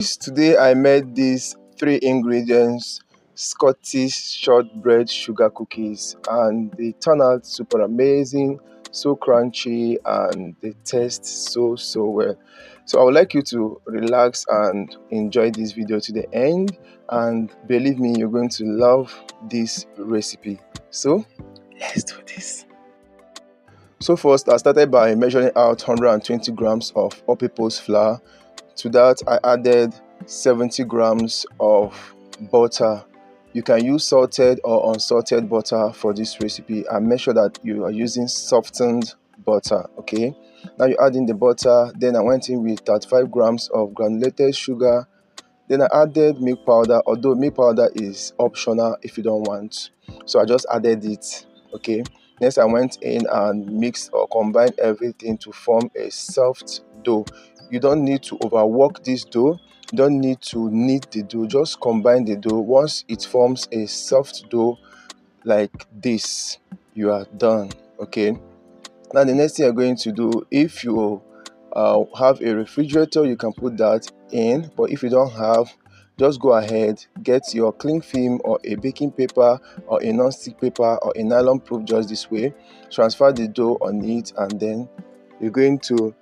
Today I made these 3 ingredients Scottish shortbread sugar cookies, and they turn out super amazing, so crunchy, and they taste so well. So I would like you to relax and enjoy this video to the end, and believe me, you're going to love this recipe. So let's do this. So first I started by measuring out 120 grams of all-purpose flour. To that I added 70 grams of butter. You can use salted or unsalted butter for this recipe, and make sure that you are using softened butter. Okay, now you add in the butter. Then I went in with 35 grams of granulated sugar. Then I added milk powder, although milk powder is optional if you don't want, so I just added it. Okay, next I went in and mixed or combined everything to form a soft dough. You don't need to overwork this dough, you don't need to knead the dough, just combine the dough. Once it forms a soft dough like this, you are done. Okay, now the next thing you're going to do, if you have a refrigerator, you can put that in, but if you don't have, just go ahead, get your cling film or a baking paper or a non-stick paper or a nylon proof, just this way, transfer the dough on it, and then you're going to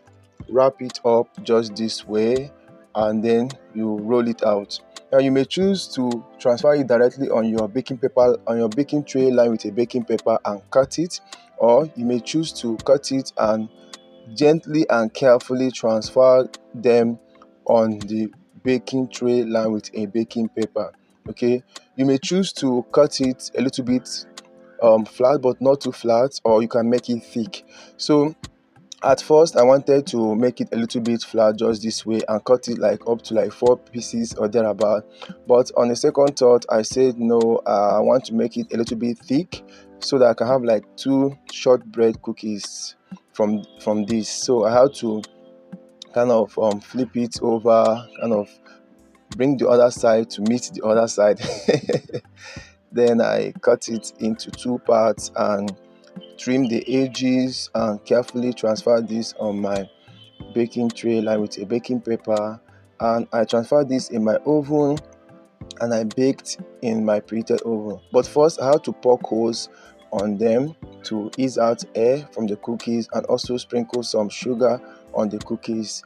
wrap it up just this way, and then you roll it out. Now you may choose to transfer it directly on your baking paper, on your baking tray line with a baking paper, and cut it, or you may choose to cut it and gently and carefully transfer them on the baking tray line with a baking paper. Okay, you may choose to cut it a little bit flat, but not too flat, or you can make it thick. So at first I wanted to make it a little bit flat just this way and cut it like up to like 4 pieces or thereabout, but on the second thought I said no, I want to make it a little bit thick so that I can have like 2 shortbread cookies from this. So I had to kind of flip it over, kind of bring the other side to meet the other side. Then I cut it into 2 parts and trim the edges and carefully transfer this on my baking tray line with a baking paper, and I transferred this in my oven and I baked in my preheated oven. But first I had to poke holes on them to ease out air from the cookies, and also sprinkle some sugar on the cookies.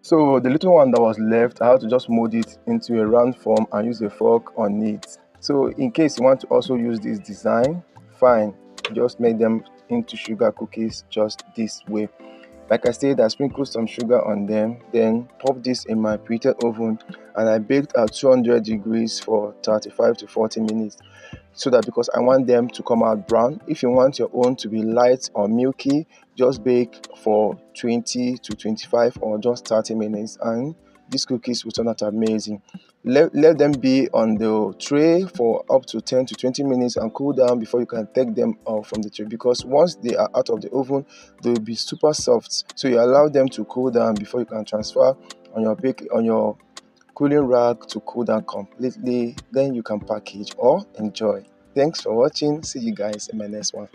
So the little one that was left, I had to just mold it into a round form and use a fork on it. So in case you want to also use this design, fine, just make them into sugar cookies just this way. Like I said, I sprinkled some sugar on them, then popped this in my preheated oven, and I baked at 200 degrees for 35 to 40 minutes. So that, because I want them to come out brown. If you want your own to be light or milky, just bake for 20 to 25 or just 30 minutes, and these cookies will turn out amazing. Let them be on the tray for up to 10 to 20 minutes and cool down before you can take them out from the tray, because once they are out of the oven, they will be super soft. So you allow them to cool down before you can transfer on your cooling rack to cool down completely. Then you can package or enjoy. Thanks for watching. See you guys in my next one.